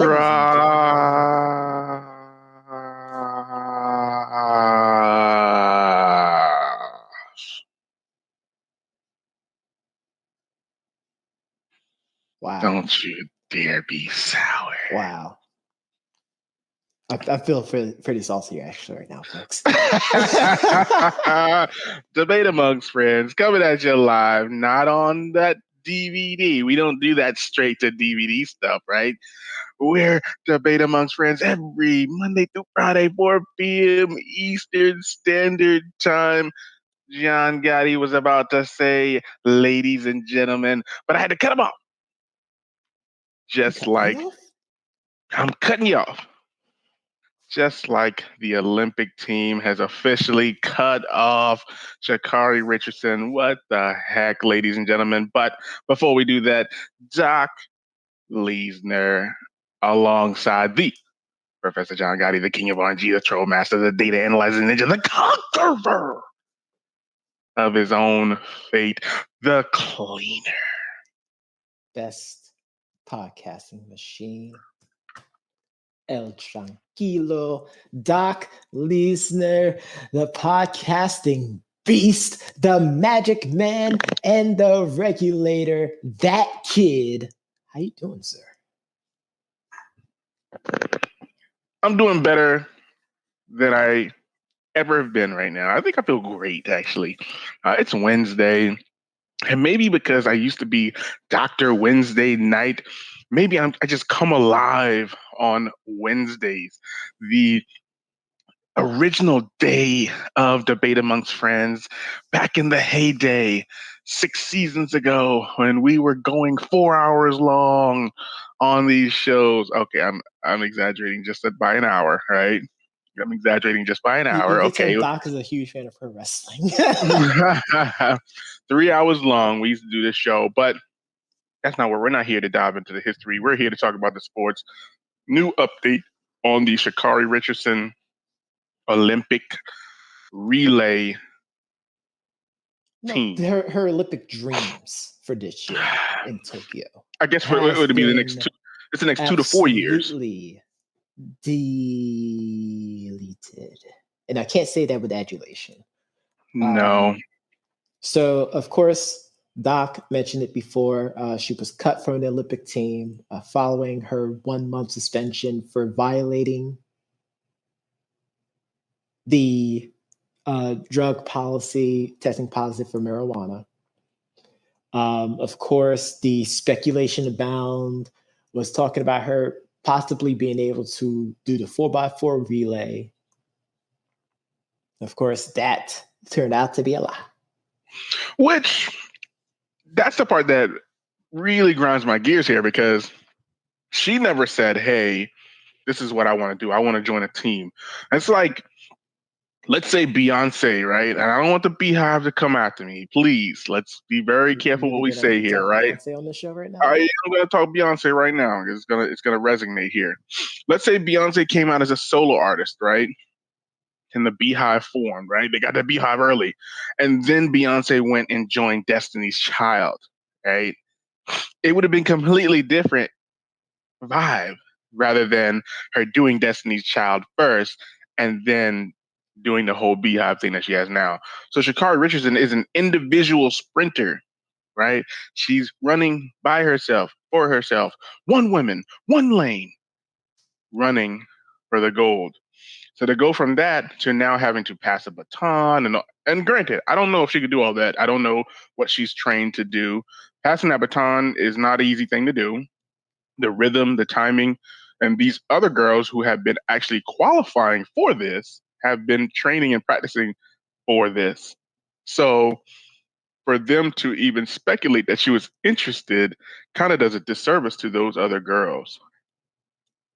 Ladies and gentlemen. Wow. Don't you dare be sour. Wow. I feel pretty salty actually right now, folks. Debate amongst friends coming at you live, not on that DVD. We don't do that straight to DVD stuff, right? We're Debate Amongst Friends every Monday through Friday, 4 p.m. Eastern Standard Time. John Gotti was about to say, ladies and gentlemen, but I had to cut him off. Just like I'm cutting you off. Just like the Olympic team has officially cut off Sha'Carri Richardson. What the heck, ladies and gentlemen? But before we do that, Doc Leesner, alongside the Professor John Gotti, the king of RNG, the troll master, the data analyzing ninja, the conqueror of his own fate, the cleaner. Best podcasting machine. El Tranquilo, Doc Leesner, the podcasting beast, the magic man, and the regulator, that kid. How you doing, sir? I'm doing better than I ever have been right now. I think I feel great, actually. It's Wednesday. And maybe because I used to be Dr. Wednesday Night, maybe I just come alive on Wednesdays. The original day of Debate Amongst Friends, back in the heyday, 6 seasons ago, when we were going 4 hours long on these shows. Okay, I'm exaggerating just by an hour, right? I'm exaggerating just by an hour. You Okay. Doc is a huge fan of pro wrestling. 3 hours long. We used to do this show, but that's not where we're not here to dive into the history. We're here to talk about the sports. New update on the Sha'Carri Richardson Olympic relay team. Her Olympic dreams for this year in Tokyo. I guess it would be the next two. It's the next 2 to 4 years. Absolutely deleted, and I can't say that with adulation. No. So of course, Doc mentioned it before. She was cut from the Olympic team following her 1-month suspension for violating the drug policy, testing positive for marijuana. Of course, the speculation abound was talking about her possibly being able to do the 4x4 relay. Of course, that turned out to be a lie. Which, that's the part that really grinds my gears here, because she never said, hey, this is what I want to do. I want to join a team. It's like, let's say Beyonce, right? And I don't want the Beehive to come after me. Please, let's be very careful what we say here, right? Beyonce on the show right now? I'm going to talk Beyonce right now. It's gonna resonate here. Let's say Beyonce came out as a solo artist, right? And the Beehive formed, right? They got the Beehive early. And then Beyonce went and joined Destiny's Child, right? It would have been completely different vibe rather than her doing Destiny's Child first and then doing the whole Beehive thing that she has now. So Sha'Carri Richardson is an individual sprinter, right? She's running by herself, for herself, one woman, one lane, running for the gold. So to go from that to now having to pass a baton, and granted, I don't know if she could do all that. I don't know what she's trained to do. Passing that baton is not an easy thing to do. The rhythm, the timing, and these other girls who have been actually qualifying for this have been training and practicing for this. So for them to even speculate that she was interested kind of does a disservice to those other girls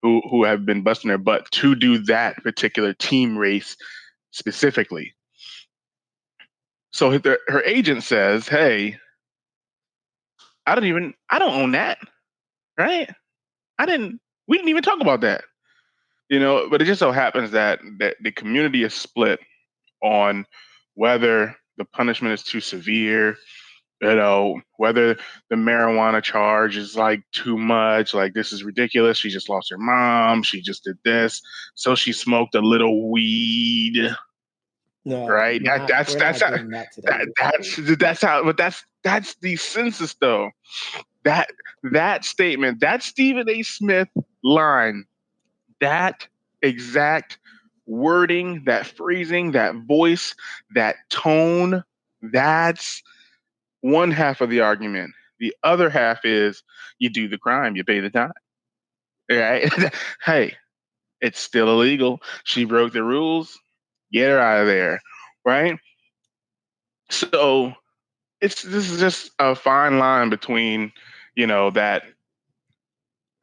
who have been busting their butt to do that particular team race specifically. So her agent says, hey, I don't own that, right? We didn't even talk about that. But it just so happens that the community is split on whether the punishment is too severe, whether the marijuana charge is like too much, like this is ridiculous. She just lost her mom. She just did this. So she smoked a little weed, No, right? we're not getting that today. That's how, but that's the census though. That that statement, that Stephen A. Smith line, that exact wording, that phrasing, that voice, that tone, that's one half of the argument. The other half is you do the crime, you pay the time. Right? Hey, it's still illegal. She broke the rules. Get her out of there. Right? So this is just a fine line between, that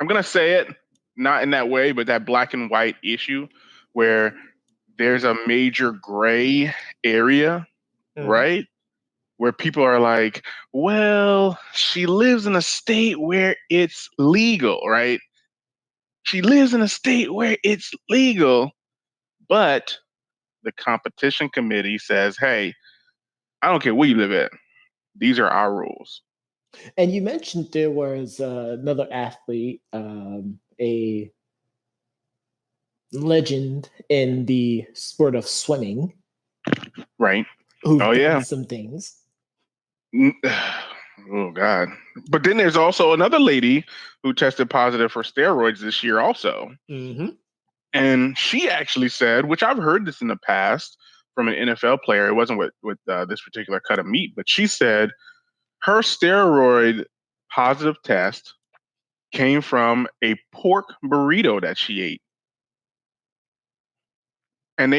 I'm gonna say it not in that way, but that black and white issue where there's a major gray area, Mhm. right? Where people are like, well, she lives in a state where it's legal, right? She lives in a state where it's legal, but the competition committee says, hey, I don't care where you live at. These are our rules. And you mentioned there was another athlete, a legend in the sport of swimming, Right? who've Oh, done yeah. some things. Oh, God. But then there's also another lady who tested positive for steroids this year, also. Mm-hmm. And she actually said, which I've heard this in the past from an NFL player, it wasn't with this particular cut of meat, but she said her steroid positive test came from a pork burrito that she ate. And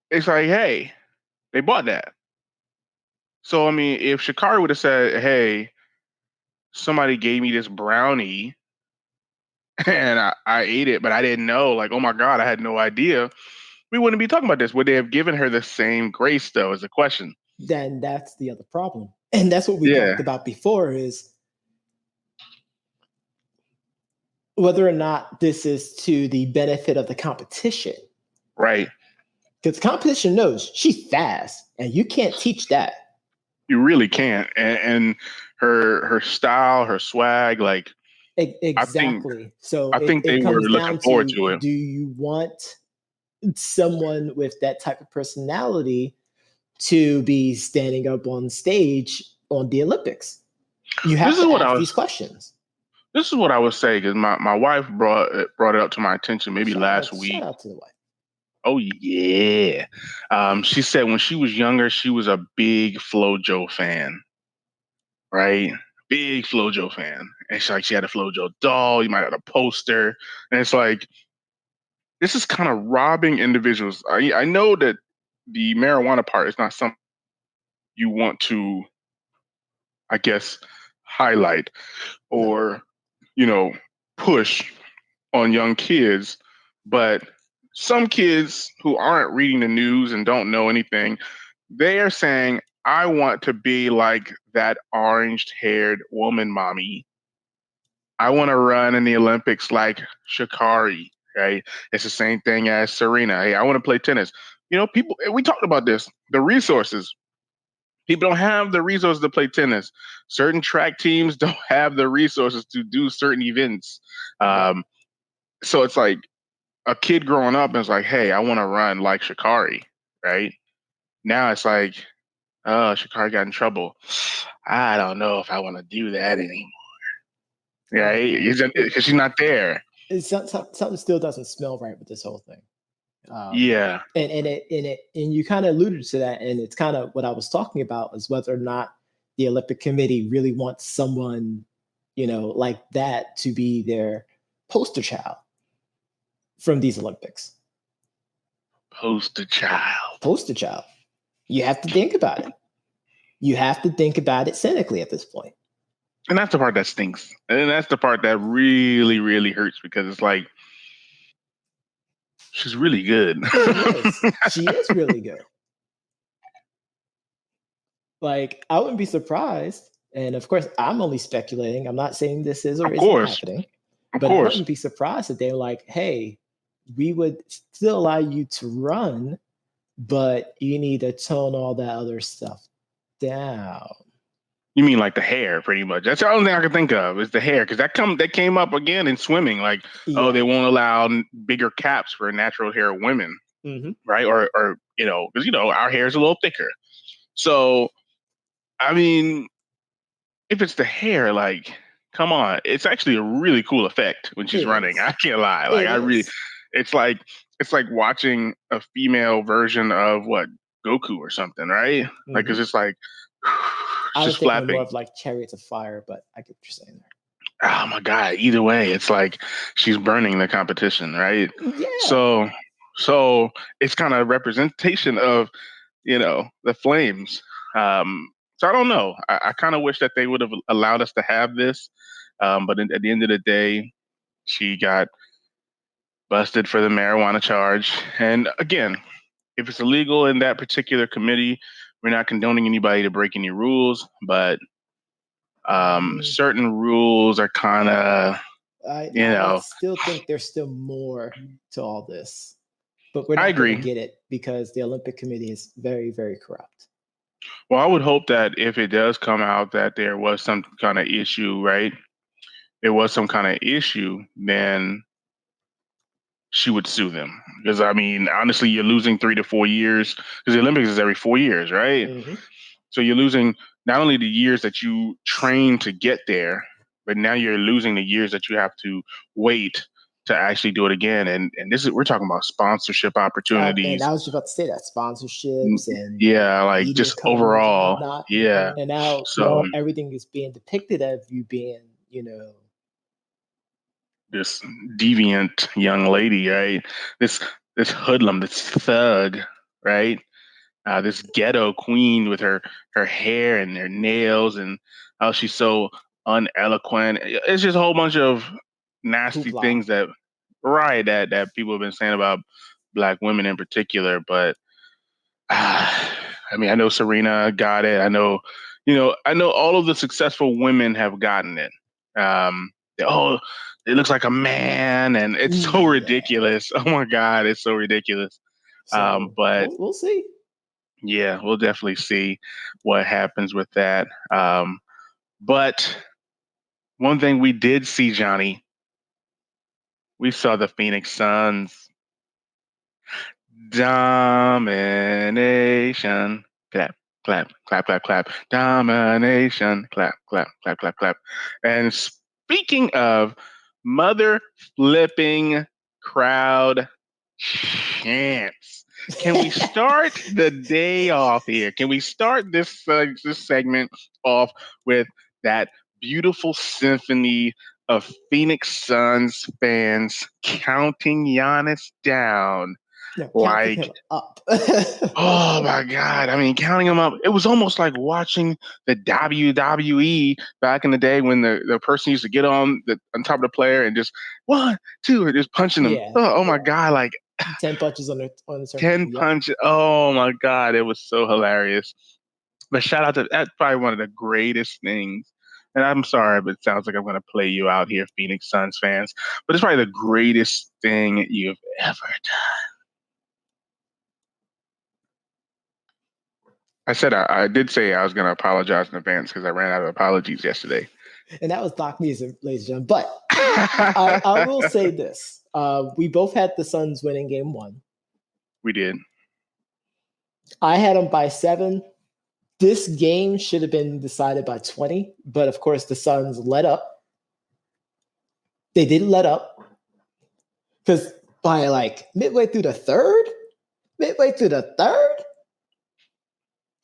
it's like, hey, they bought that. So, I mean, if Sha'Carri would have said, hey, somebody gave me this brownie and I ate it, but I didn't know, like, oh my God, I had no idea, we wouldn't be talking about this. Would they have given her the same grace, though, is the question. Then that's the other problem. And that's what we talked Yeah, about before is whether or not this is to the benefit of the competition. right. Because competition knows she's fast and you can't teach that. You really can't. And her style, her swag, like, I think Exactly. So I think they it were comes looking down forward to, to it. do you want someone with that type of personality to be standing up on stage on the Olympics? You This have is to what I ask was these questions. this is what I would say because my wife brought it up to my attention maybe last Shout week. out to the wife. Oh yeah. She said when she was younger, she was a big FloJo fan, right? Big FloJo fan. And she had a FloJo doll, you might have a poster. And it's like, this is kind of robbing individuals. I know that the marijuana part is not something you want to, I guess, highlight No. or, you know, push on young kids, but some kids who aren't reading the news and don't know anything, they are saying, I want to be like that orange haired woman, mommy. I want to run in the Olympics like Sha'Carri, right? It's the same thing as Serena. Hey, I want to play tennis. People, we talked about this, the resources. People don't have the resources to play tennis. Certain track teams don't have the resources to do certain events. Yep. So it's like, a kid growing up is like, hey, I want to run like Sha'Carri, right? Now it's like, oh, Sha'Carri got in trouble. I don't know if I want to do that anymore. Oh Right? man. Because she's not there. Something still doesn't smell right with this whole thing. Yeah, And you kind of alluded to that, and it's kind of what I was talking about is whether or not the Olympic Committee really wants someone, like that to be their poster child from these Olympics. poster child. Poster child. You have to think about it. You have to think about it cynically at this point. And that's the part that stinks. And that's the part that really, really hurts because it's like, she's really good. She is. She is really good. Like, I wouldn't be surprised. And of course, I'm only speculating. I'm not saying this is or Of isn't course. happening, Of but I course. wouldn't be surprised if they're like, hey, we would still allow you to run, but you need to tone all that other stuff down. You mean like the hair, pretty much. That's the only thing I can think of is the hair, because that came up again in swimming. Like, oh, they won't allow bigger caps for natural hair women, right? Or because our hair is a little thicker. So, I mean, if it's the hair, like, come on, it's actually a really cool effect when she's running. I can't lie. Like, it's like watching a female version of Goku or something, right? Like, it's just like. I was thinking more of like Chariots of Fire, but I get what you're saying there. Oh my God! Either way, it's like she's burning the competition, right? Yeah. So it's kind of representation of the flames. So I don't know. I kind of wish that they would have allowed us to have this, but at the end of the day, she got busted for the marijuana charge. And again, if it's illegal in that particular committee, we're not condoning anybody to break any rules, but certain rules are kind of, I still think there's still more to all this, but we're not going to get it because the Olympic Committee is very, very corrupt. Well, I would hope that if it does come out that there was some kind of issue, right? There was some kind of issue, then she would sue them. Because, I mean, honestly, you're losing 3 to 4 years because the Olympics is every 4 years, right? So you're losing not only the years that you train to get there, but now you're losing the years that you have to wait to actually do it again. And we're talking about sponsorship opportunities. And I was just about to say that sponsorships and like just overall, and now everything is being depicted as you being, this deviant young lady, right? This hoodlum, this thug, right? This ghetto queen with her hair and her nails and how she's so uneloquent. It's just a whole bunch of nasty things that people have been saying about Black women in particular. But I mean, I know Serena got it. I know all of the successful women have gotten it. It looks like a man, and it's so ridiculous. Oh my God, it's so ridiculous. So, but we'll see. Yeah, we'll definitely see what happens with that. But one thing we did see, Johnny, we saw the Phoenix Suns domination. Clap, clap, clap, clap, clap. Domination. Clap, clap, clap, clap, clap. And speaking of mother flipping crowd chants, can we start the day off here? Can we start this segment off with that beautiful symphony of Phoenix Suns fans counting Giannis down? Counting him up. Oh my God. I mean, counting him up. It was almost like watching the WWE back in the day when the person used to get on top of the player and just 1, 2, and just punching them. Oh my God. Like 10 punches on the 10 punches. Oh my God. It was so hilarious. But shout out to that's probably one of the greatest things. And I'm sorry, but it sounds like I'm going to play you out here, Phoenix Suns fans. But it's probably the greatest thing you've ever done. I said I did say I was going to apologize in advance because I ran out of apologies yesterday. And that was Doc Music, ladies and gentlemen. But I will say this. We both had the Suns winning game 1. We did. I had them by 7. This game should have been decided by 20. But, of course, the Suns let up. They didn't let up. Because by, like, midway through the third,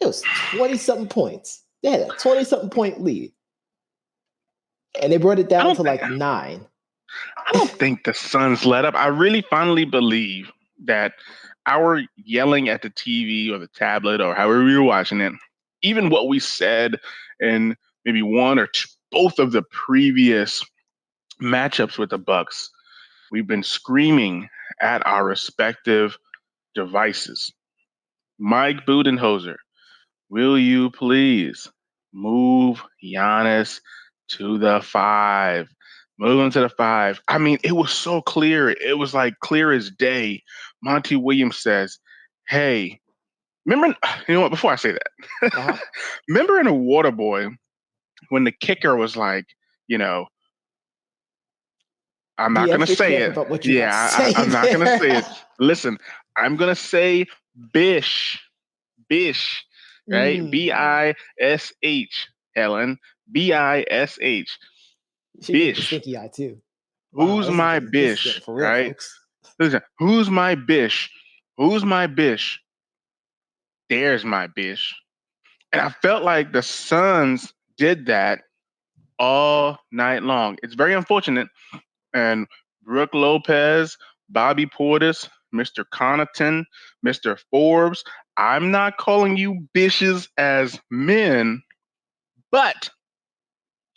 it was 20-something points. They had a 20-something point lead. And they brought it down to like 9. I don't think the Suns let up. I really finally believe that our yelling at the TV or the tablet or however we were watching it, even what we said in maybe one or two, both of the previous matchups with the Bucks, we've been screaming at our respective devices. Mike Budenholzer, will you please move Giannis to the 5? Move him to the 5. I mean, it was so clear. It was like clear as day. Monty Williams says, hey, remember, you know what, before I say that, remember in A Waterboy when the kicker was like, you know, I'm not Be gonna extra say careful it. about what you're about to Yeah, say I'm not gonna say it. there. Listen, I'm gonna say Bish, Bish, right? Mm. Bish, Helen, Bish, She gave me the Bish. stinky eye too. Wow, Who's my this is getting Bish, for real, right? folks. Listen, who's my Bish? Who's my Bish? There's my Bish. And I felt like the Suns did that all night long. It's very unfortunate. And Brooke Lopez, Bobby Portis, Mr. Connaughton, Mr. Forbes, I'm not calling you bishes as men, but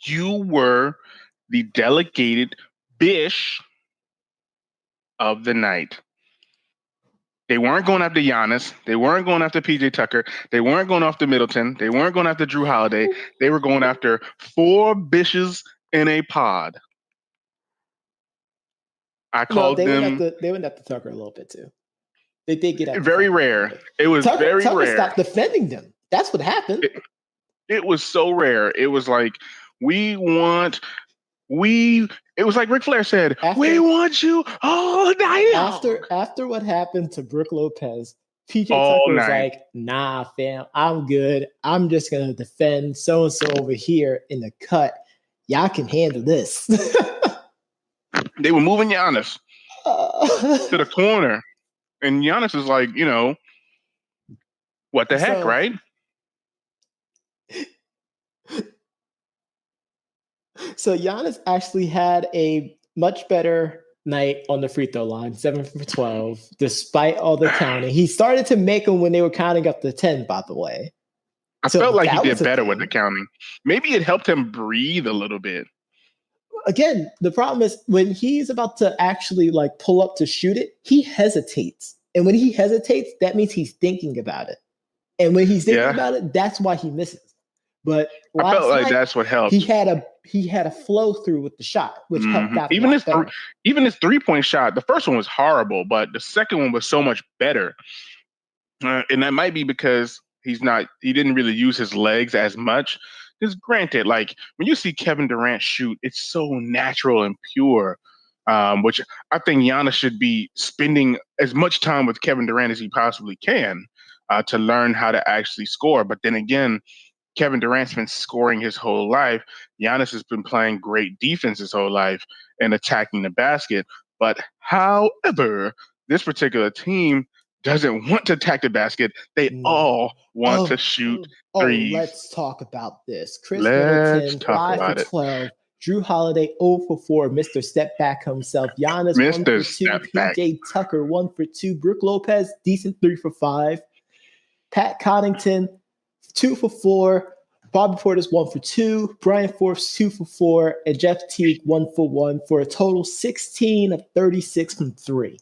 you were the delegated bish of the night. They weren't going after Giannis. They weren't going after PJ Tucker. They weren't going after Middleton. They weren't going after Drew Holiday. They were going after four bishes in a pod. I Well, called them they went after Tucker a little bit too. They did get after very Tucker a little rare. bit. It was very Tucker rare. stopped defending them. That's what happened. It was so rare. It was like, we want, it was like Ric Flair said, we want you all night long. After what happened to Brooke Lopez, PJ All Tucker was night. like, nah, fam, I'm good. I'm just going to defend so and so over here in the cut. Y'all can handle this. They were moving Giannis to the corner. And Giannis is like, what the heck, right? So Giannis actually had a much better night on the free throw line, 7 for 12, despite all the counting. He started to make them when they were counting up to 10, by the way. I felt like he did better with the counting. Maybe it helped him breathe a little bit. Again, the problem is when he's about to actually like pull up to shoot it, he hesitates. And when he hesitates, that means he's thinking about it. And when he's thinking about it, that's why he misses. But I felt like that's what helped. He had a flow through with the shot, which helped out. Even his 3-point shot, the first one was horrible, but the second one was so much better. And that might be because he didn't really use his legs as much. Because granted, like when you see Kevin Durant shoot, it's so natural and pure. Which I think Giannis should be spending as much time with Kevin Durant as he possibly can to learn how to actually score. But then again, Kevin Durant's been scoring his whole life. Giannis has been playing great defense his whole life and attacking the basket. But however, this particular team doesn't want to attack the basket. They all want to shoot threes. Let's talk about this. Chris Middleton, 5 for 12. Drew Holiday, 0 for 4. Mr. Step Back himself. Giannis, 1 for 2. PJ Tucker, 1 for 2. Brooke Lopez, decent 3 for 5. Pat Connaughton, 2 for 4. Bobby Portis, 1 for 2. Brian Forbes, 2 for 4. And Jeff Teague, 1 for 1 for a total 16 of 36 from 3.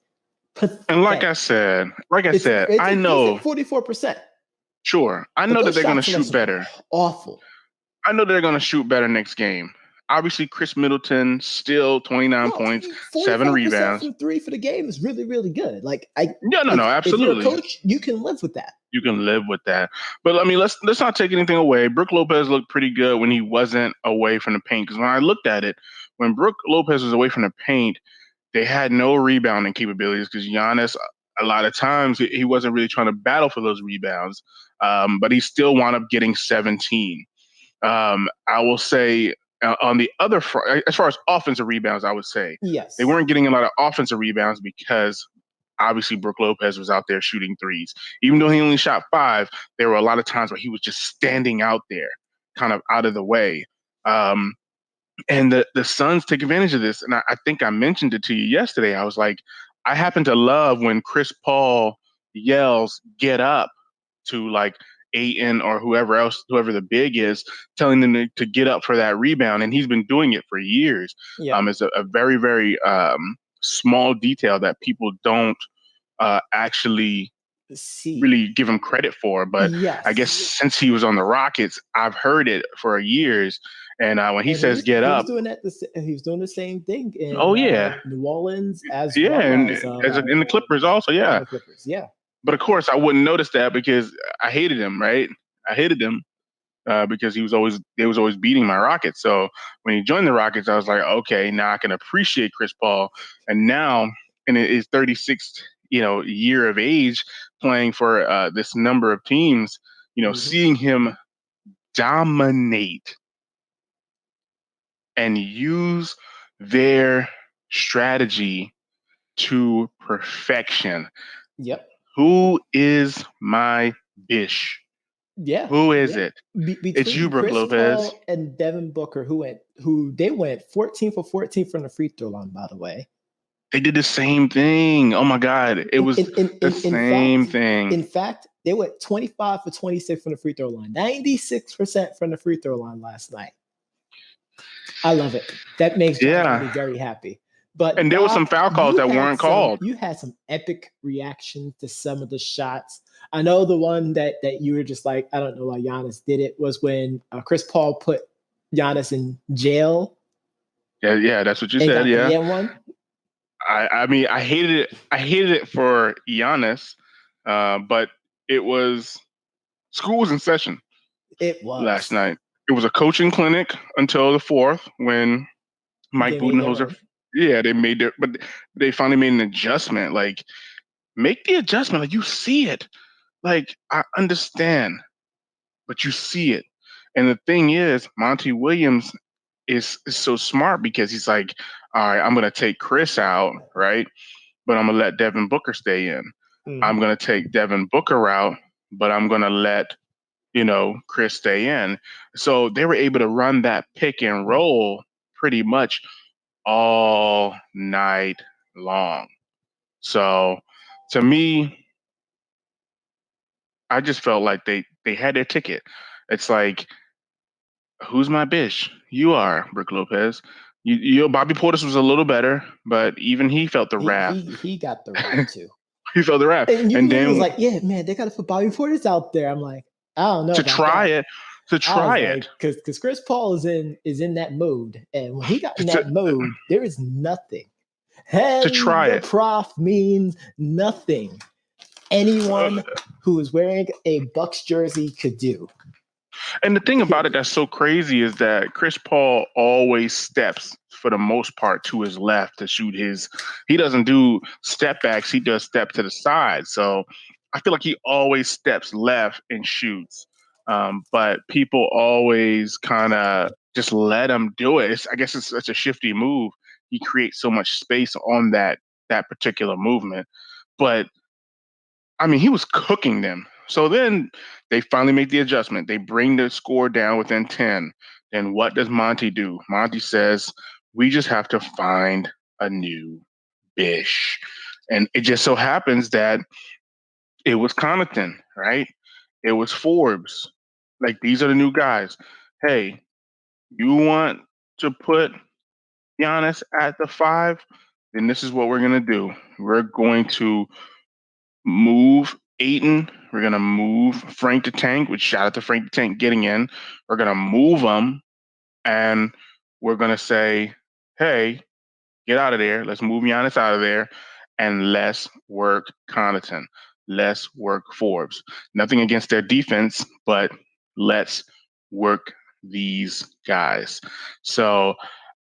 Pathetic. And like I said, I know 44%. Sure. I know that they're going to shoot better. Awful. I know they're going to shoot better next game. Obviously, Chris Middleton still 29 points, 7 rebounds. From 3 for the game is really, really good. Like no, absolutely. If you're a coach, you can live with that. You can live with that. But I mean, let's not take anything away. Brooke Lopez looked pretty good when he wasn't away from the paint. Because when I looked at it, when Brooke Lopez was away from the paint, they had no rebounding capabilities because Giannis, a lot of times, he wasn't really trying to battle for those rebounds. But he still wound up getting 17. I will say on the other front, as far as offensive rebounds, I would say they weren't getting a lot of offensive rebounds because obviously Brooke Lopez was out there shooting threes. Even though he only shot 5, there were a lot of times where he was just standing out there, kind of out of the way. And the Suns take advantage of this. And I think I mentioned it to you yesterday. I was like, I happen to love when Chris Paul yells, "Get up," to like Ayton or whoever the big is, telling them to get up for that rebound. And he's been doing it for years. Yeah. It's a very, very small detail that people don't actually really give him credit for. But I guess since he was on the Rockets, I've heard it for years. And when he says "get up," he was doing the same thing in New Orleans as in the Clippers also. Yeah, the Clippers. Yeah. But of course, I wouldn't notice that because I hated him. Right? I hated him. because they was always beating my Rockets. So when he joined the Rockets, I was like, okay, now I can appreciate Chris Paul. And now in his 36th, year of age, playing for this number of teams, seeing him dominate and use their strategy to perfection. Yep. Who is my bish? Yeah. Who is it? It's you, Between Brook Chris Lopez. Paul and Devin Booker, who they went 14 for 14 from the free throw line, by the way. They did the same thing. Oh my God. It was the same thing. In fact, they went 25 for 26 from the free throw line, 96% from the free throw line last night. I love it. That makes me very happy. And there were some foul calls that weren't called. You had some epic reactions to some of the shots. I know the one that you were just like, I don't know why Giannis did it, was when Chris Paul put Giannis in jail. Yeah, that's what you said. Yeah. The one. I mean, I hated it for Giannis, but it was school was in session. It was last night. It was a coaching clinic until the fourth when Mike Budenholzer. Yeah, but they finally made an adjustment. Like, make the adjustment. Like, you see it. Like, I understand, but you see it. And the thing is, Monty Williams is so smart because he's like, all right, I'm going to take Chris out, right? But I'm going to let Devin Booker stay in. Mm-hmm. I'm going to take Devin Booker out, but I'm going to let, Chris stay in. So they were able to run that pick and roll pretty much all night long. So to me, I just felt like they had their ticket. It's like, who's my bish? You are, Brook Lopez. Bobby Portis was a little better, but even he felt the wrath. He got the wrath too. He felt the wrath. And then was like, yeah, man, they got to put Bobby Portis out there. I'm like, I don't know. To try it. Because Chris Paul is in that mood. And when he got in that mode, there is nothing. To try it. Prof means nothing. Anyone who is wearing a Bucks jersey could do. And the thing about it that's so crazy is that Chris Paul always steps, for the most part, to his left to shoot he doesn't do step backs, he does step to the side. So I feel like he always steps left and shoots. But people always kind of just let him do it. I guess it's such a shifty move. He creates so much space on that particular movement. But I mean, he was cooking them. So then they finally make the adjustment. They bring the score down within 10. Then what does Monty do? Monty says, we just have to find a new bish. And it just so happens that it was Connaughton, right? It was Forbes. Like, these are the new guys. Hey, you want to put Giannis at the 5? Then this is what we're going to do. We're going to move Ayton. We're going to move Frank the Tank, which shout out to Frank the Tank getting in. We're going to move him, and we're going to say, hey, get out of there. Let's move Giannis out of there, and let's work Connaughton. Let's work Forbes. Nothing against their defense, but let's work these guys. So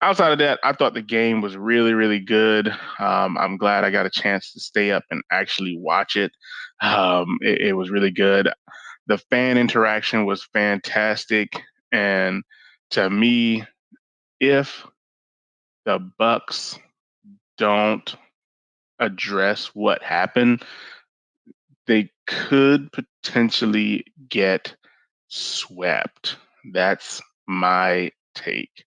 outside of that, I thought the game was really, really good. I'm glad I got a chance to stay up and actually watch it. It was really good. The fan interaction was fantastic. And to me, if the Bucks don't address what happened, they could potentially get swept. That's my take.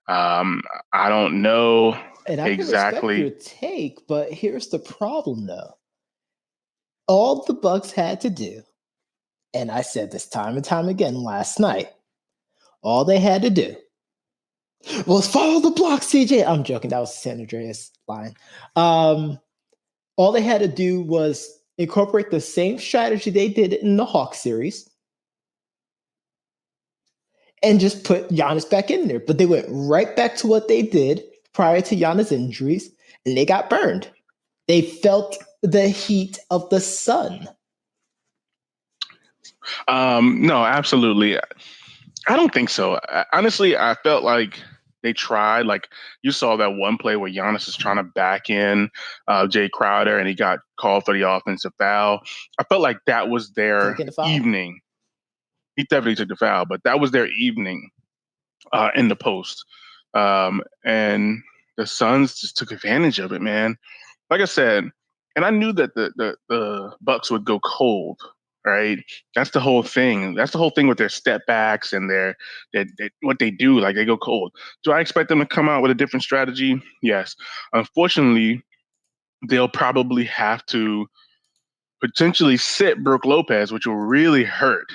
I don't know and I exactly. Can respect your take, but here's the problem, though. All the Bucks had to do, and I said this time and time again last night, all they had to do was follow the block, CJ. I'm joking. That was the San Andreas line. All they had to do was incorporate the same strategy they did in the Hawks series and just put Giannis back in there. But they went right back to what they did prior to Giannis' injuries, and they got burned. They felt the heat of the sun. No, absolutely. I don't think so. Honestly, I felt like they tried. Like you saw that one play where Giannis is trying to back in Jay Crowder, and he got called for the offensive foul. I felt like that was their Taking the foul. evening. He definitely took the foul, but that was their evening in the post. And the Suns just took advantage of it, man. Like I said, and I knew that the Bucks would go cold, right? That's the whole thing. That's the whole thing with their step backs and what they do. Like they go cold. Do I expect them to come out with a different strategy? Yes. Unfortunately, they'll probably have to potentially sit Brook Lopez, which will really hurt,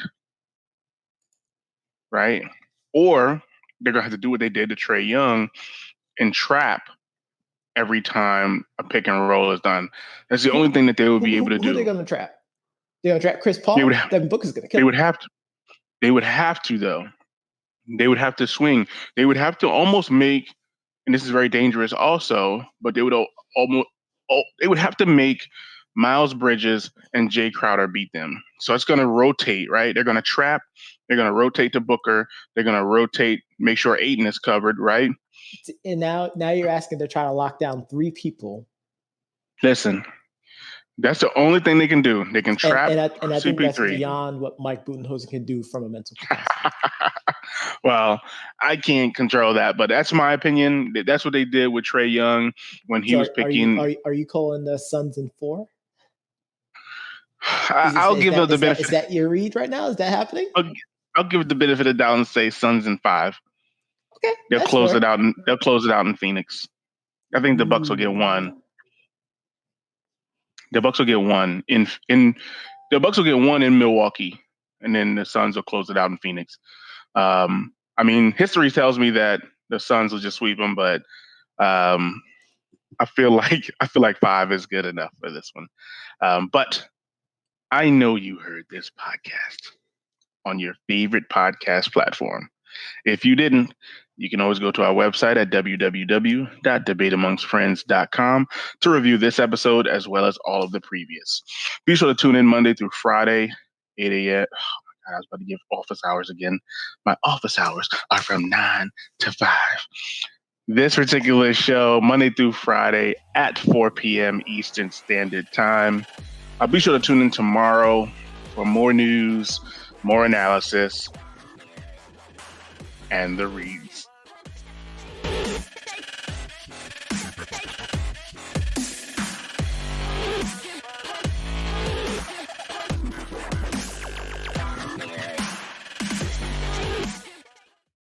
right? Or they're gonna have to do what they did to Trae Young and trap every time a pick and roll is done. That's the only thing that they would be able to Who are they do. going to trap? They're going to trap Chris Paul? Devin Booker's going to kill They him. would have to. They would have to, though. They would have to swing. They would have to almost make, and this is very dangerous also, but they would they would have to make Miles Bridges and Jay Crowder beat them. So it's going to rotate, right? They're going to trap. They're going to rotate to Booker. They're going to rotate, make sure Ayton is covered, right? And now you're asking they're trying to lock down 3 people. Listen, that's the only thing they can do. They can trap and I CP3. think that's beyond what Mike Budenholzer can do from a mental capacity. Well, I can't control that, but that's my opinion. That's what they did with Trae Young when he was picking. Are you calling the Suns in 4? I'll give it the benefit. Is that your read right now? Is that happening? I'll give it the benefit of the doubt and say Suns in 5. Okay, they'll close it out. They'll close it out in Phoenix. I think the Bucks will get 1. The Bucks will get 1 in the Bucks will get 1 in Milwaukee, and then the Suns will close it out in Phoenix. I mean, history tells me that the Suns will just sweep them, but I feel like 5 is good enough for this one. But I know you heard this podcast on your favorite podcast platform. If you didn't, you can always go to our website at www.debateamongstfriends.com to review this episode as well as all of the previous. Be sure to tune in Monday through Friday, 8 a.m. Oh my God, I was about to give office hours again. My office hours are from 9 to 5. This particular show, Monday through Friday at 4 p.m. Eastern Standard Time. I'll be sure to tune in tomorrow for more news, more analysis, and the reads.